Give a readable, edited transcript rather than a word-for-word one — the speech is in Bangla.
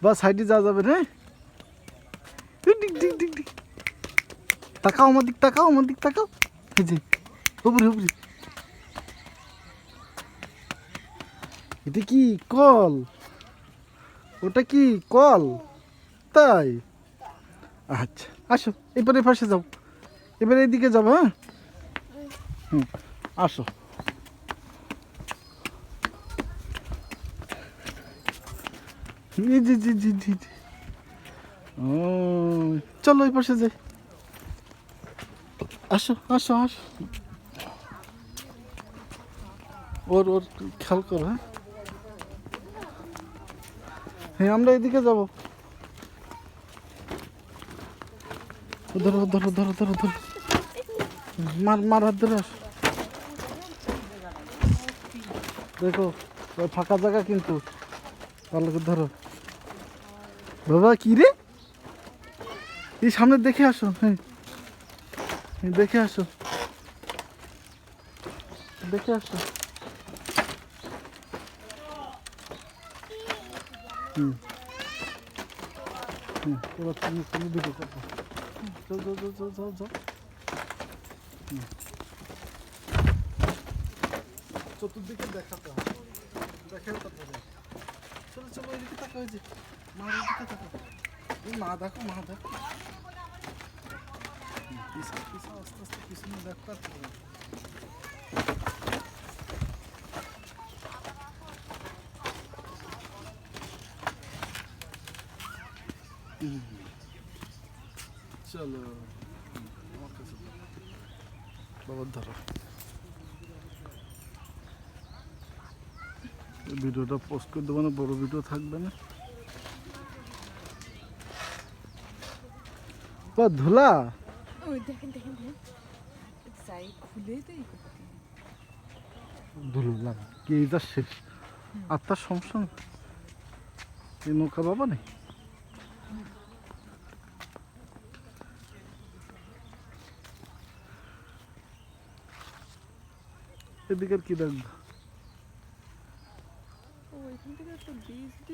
বাস সাইডে যাওয়া যাবে রে। তাকাও আমার দিক, তাকাও আমার দিক, তাকাও। এই যে উপরে উপরে, এটা কি কল? ওটা কি কল? তাই আচ্ছা, আসো এবারে পাশে যাও, এবারে এদিকে যাবো। হ্যাঁ হুম, আসো। জি জি জি জি জি। ও চলো ওই পাশে যাই, আসো আসো আসো। ওর ওর খেয়াল করো। হ্যাঁ হ্যাঁ, আমরা এদিকে যাবো। ধরো ধরো ধরো ধরো ধরো, মার মার হাত ধরে আসো। দেখো ওই ফাঁকা জায়গা কিন্তু, ভালো করে ধরো। বাবা কি রে, এই সামনে দেখে আসো। হ্যাঁ দেখে আসো, দেখে আসো। হুম হুম, এবার তুমি তুমি ভিডিও করবো। যাও যাও যাও যাও যাও যাও। চতুর্দিকে দেখাতে হবে, দেখে তারপরে চলো চলো এদিকে তাকা। ওই যে মার দিকে তাকা, এই মা দেখো মা দেখো। পিছনে পিছনে আস্তে আস্তে পিছনে দেখো তারপরে। চলো আমার কাছে বাবার ধরো। ভিডিওটা পোস্ট করে দেবো না, বড় ভিডিও থাকবে না। ও ধুলা, ওই দেখেন দেখেন দেখেন, যাই খুলে তো এই করতে। ধুলো লাগা কি যা শেষ। আর তার সমস্যা নেই, এই নৌকা বাবা নেই। এদিকে আর কি দেখবো। ও এখান থেকে একটা বীজ